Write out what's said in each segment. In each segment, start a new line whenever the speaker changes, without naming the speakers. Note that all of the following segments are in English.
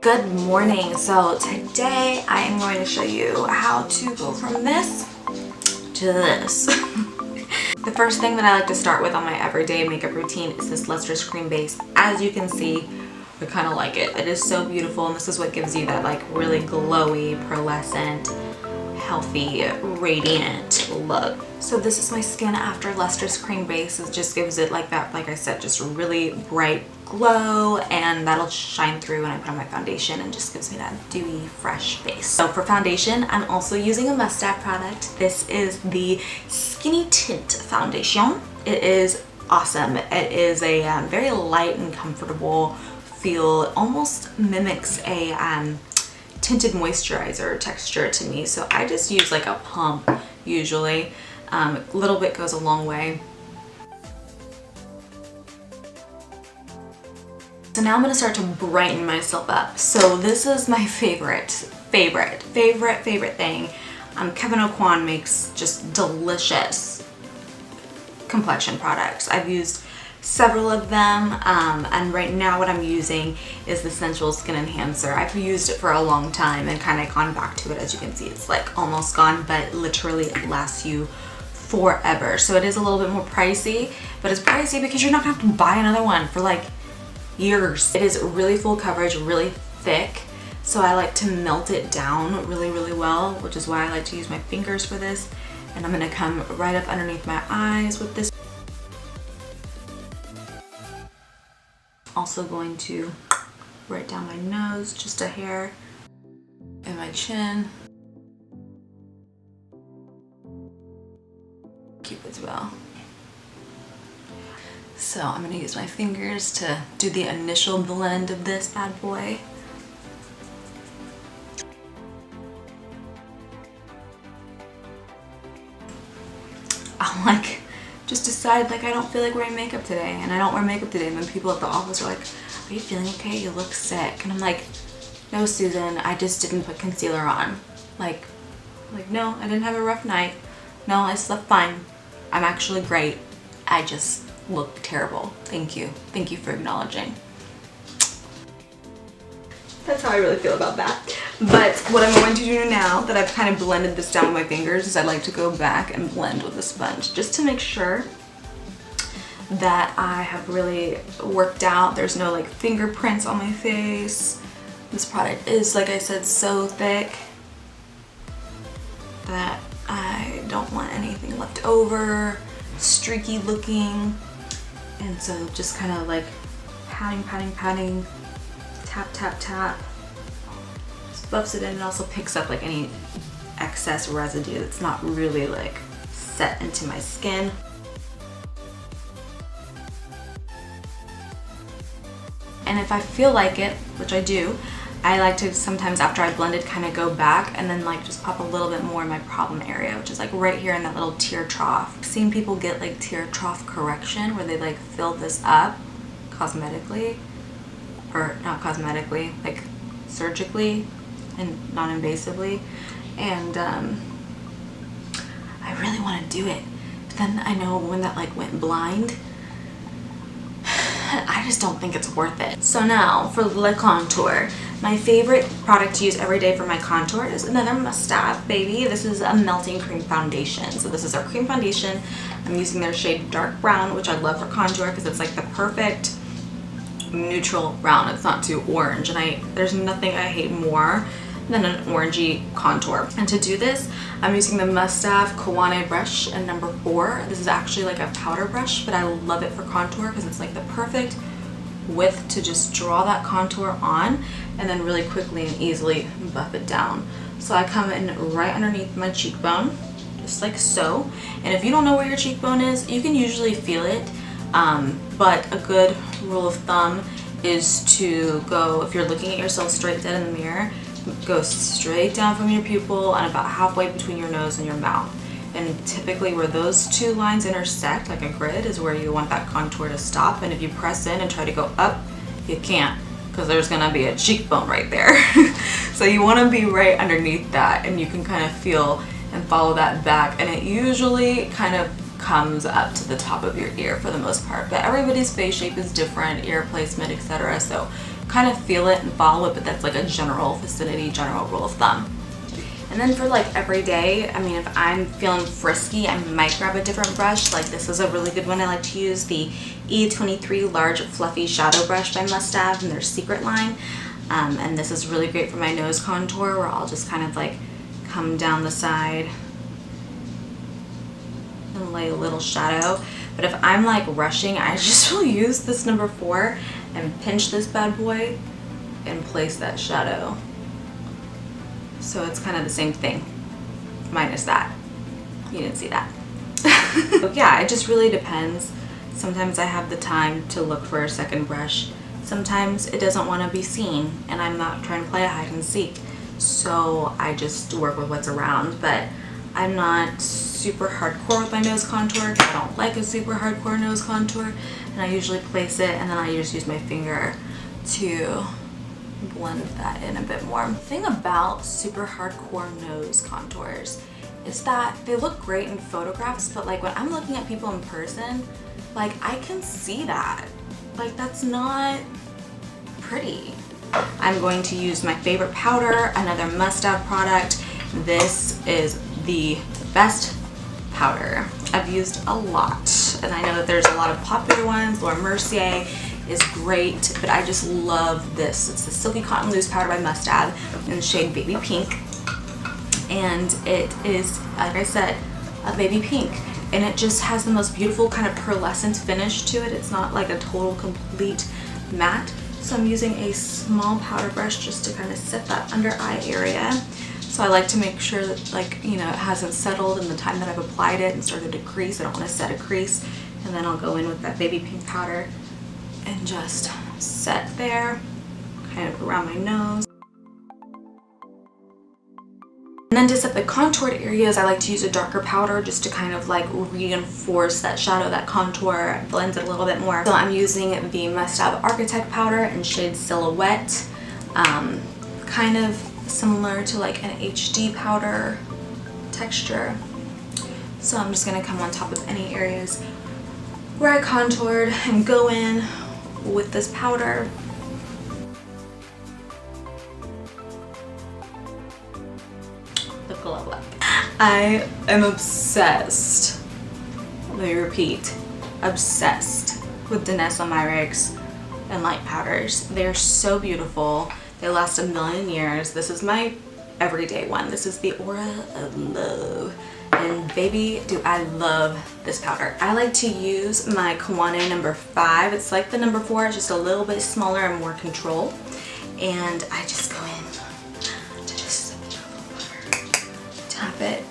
Good morning. So today I am going to show you how to go from this to this. The first thing that I like to start with on my everyday makeup routine is this Lustrous cream base. As you can see, I kind of like it. It is so beautiful, and this is what gives you that like really glowy, pearlescent, healthy, radiant look. So this is my skin after Lustrous cream base. It just gives it like that, like I said, just really bright glow, and that'll shine through when I put on my foundation and just gives me that dewy, fresh face. So for foundation, I'm also using a MustaeV product. This is the Skinny Tint foundation. It is awesome. It is a very light and comfortable feel. Almost mimics a tinted moisturizer texture to me. So I just use like a pump usually. A little bit goes a long way. So now I'm going to start to brighten myself up. So this is my favorite thing. Kevyn Aucoin makes just delicious complexion products. I've used several of them, and right now what I'm using is the Sensual Skin Enhancer. I've used it for a long time and kind of gone back to it. As you can see, it's like almost gone, but literally it lasts you forever. So it is a little bit more pricey, but it's pricey because you're not gonna have to buy another one for like years. It is really full coverage, really thick, so I like to melt it down really well, which is why I like to use my fingers for this. And I'm gonna come right up underneath my eyes with this. Also going to right down my nose, just a hair, and my chin. Cupid's bow. So I'm going to use my fingers to do the initial blend of this bad boy. I'll like just decide like I don't feel like wearing makeup today, and I don't wear makeup today, and then people at the office are like, are you feeling okay? You look sick. And I'm like, no, Susan, I just didn't put concealer on. Like no, I didn't have a rough night. No, I slept fine. I'm actually great. I just look terrible. Thank you. Thank you for acknowledging. That's how I really feel about that. But what I'm going to do now that I've kind of blended this down with my fingers is I'd like to go back and blend with a sponge just to make sure that I have really worked out. There's no like fingerprints on my face. This product is, like I said, so thick that I don't want anything left over, streaky looking. And so just kind of like patting, tap. Just buffs it in, and also picks up like any excess residue that's not really like set into my skin. And if I feel like it, which I do, I like to sometimes after I blend it kind of go back and then like just pop a little bit more in my problem area, which is like right here in that little tear trough. I've seen people get like tear trough correction where they like fill this up cosmetically, or not cosmetically, like surgically and non-invasively. And I really want to do it, but then I know when that like went blind, I just don't think it's worth it. So now for the contour. My favorite product to use every day for my contour is another MustaeV baby. This is a melting cream foundation. So this is our cream foundation. I'm using their shade Dark Brown, which I love for contour because it's like the perfect neutral brown. It's not too orange, and there's nothing I hate more than an orangey contour. And to do this, I'm using the MustaeV Kowanhe brush in number 4. This is actually like a powder brush, but I love it for contour because it's like the perfect width to just draw that contour on and then really quickly and easily buff it down. So I come in right underneath my cheekbone, just like so. And if you don't know where your cheekbone is, you can usually feel it, but a good rule of thumb is to go, if you're looking at yourself straight dead in the mirror, go straight down from your pupil and about halfway between your nose and your mouth. And typically where those two lines intersect, like a grid, is where you want that contour to stop. And if you press in and try to go up, you can't, because there's gonna be a cheekbone right there. So you wanna be right underneath that, and you can kind of feel and follow that back. And it usually kind of comes up to the top of your ear for the most part, but everybody's face shape is different, ear placement, etc. So kind of feel it and follow it, but that's like a general vicinity, general rule of thumb. And then for like everyday, I mean, if I'm feeling frisky, I might grab a different brush. Like this is a really good one I like to use, the E23 Large Fluffy Shadow Brush by MustaeV in their Secret line. And this is really great for my nose contour, where I'll just kind of like come down the side and lay a little shadow. But if I'm like rushing, I just will use this number 4 and pinch this bad boy and place that shadow. So it's kind of the same thing, minus that. You didn't see that. But yeah, it just really depends. Sometimes I have the time to look for a second brush. Sometimes it doesn't want to be seen, and I'm not trying to play a hide and seek. So I just work with what's around. But I'm not super hardcore with my nose contour. I don't like a super hardcore nose contour. And I usually place it, and then I just use my finger to blend that in a bit more. The thing about super hardcore nose contours is that they look great in photographs, but like when I'm looking at people in person, like I can see that. Like that's not pretty. I'm going to use my favorite powder, another MustaeV product. This is the best powder I've used a lot, and I know that there's a lot of popular ones. Laura Mercier is great, but I just love this. It's the Silky Cotton Loose Powder by MustaeV in the shade Baby Pink, and it is, like I said, a baby pink, and it just has the most beautiful kind of pearlescent finish to it. It's not like a total complete matte. So I'm using a small powder brush just to kind of set that under eye area. So I like to make sure that, like, you know, it hasn't settled in the time that I've applied it and started to crease. I don't want to set a crease. And then I'll go in with that baby pink powder and just set there, kind of around my nose. And then to set the contoured areas, I like to use a darker powder just to kind of like reinforce that shadow, that contour, blends it a little bit more. So I'm using the MustaeV Architect powder in shade Silhouette, kind of similar to like an HD powder texture. So I'm just gonna come on top of any areas where I contoured and go in with this powder. The glow up. I am obsessed, let me repeat, obsessed with Danessa Myricks Enlight powders. They're so beautiful. They last a million years. This is my everyday one. This is the Aura of Love. And baby, do I love this powder. I like to use my Kowanhe number 5. It's like the number 4, it's just a little bit smaller and more control. And I just go in to just tap it.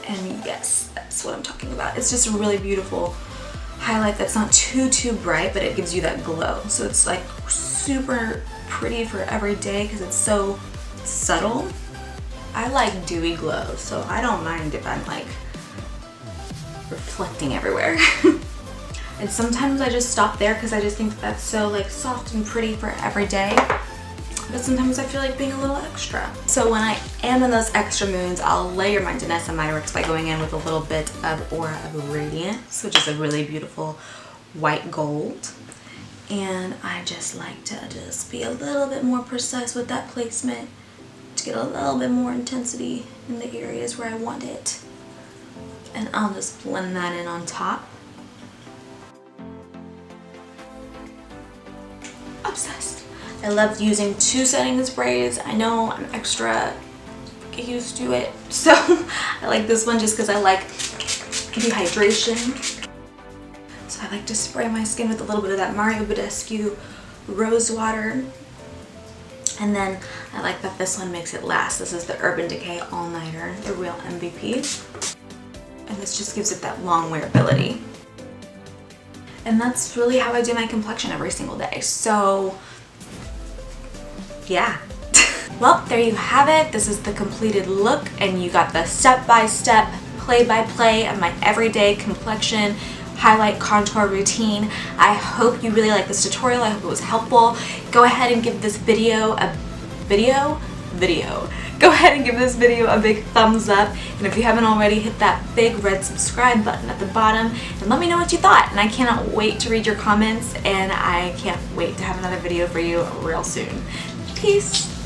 And yes, that's what I'm talking about. It's just a really beautiful highlight that's not too bright, but it gives you that glow. So it's like super pretty for every day because it's so subtle. I like dewy glow, so I don't mind if I'm like reflecting everywhere. And sometimes I just stop there because I just think that's so like soft and pretty for every day. But sometimes I feel like being a little extra. So when I am in those extra moods, I'll layer my Danessa Myricks by going in with a little bit of Aura of Radiance, which is a really beautiful white gold. And I just like to just be a little bit more precise with that placement to get a little bit more intensity in the areas where I want it. And I'll just blend that in on top. Obsessed. I love using 2 setting sprays. I know I'm extra get used to it, so I like this one just because I like dehydration. So I like to spray my skin with a little bit of that Bedescue rose water. And then I like that this one makes it last. This is the Urban Decay All Nighter, the real MVP. And this just gives it that long wearability. And that's really how I do my complexion every single day. So yeah. Well, there you have it. This is the completed look, and you got the step-by-step, play-by-play of my everyday complexion highlight contour routine. I hope you really liked this tutorial. I hope it was helpful. Go ahead and give this video a go ahead and give this video a big thumbs up. And if you haven't already, hit that big red subscribe button at the bottom and let me know what you thought. And I cannot wait to read your comments, and I can't wait to have another video for you real soon. Peace.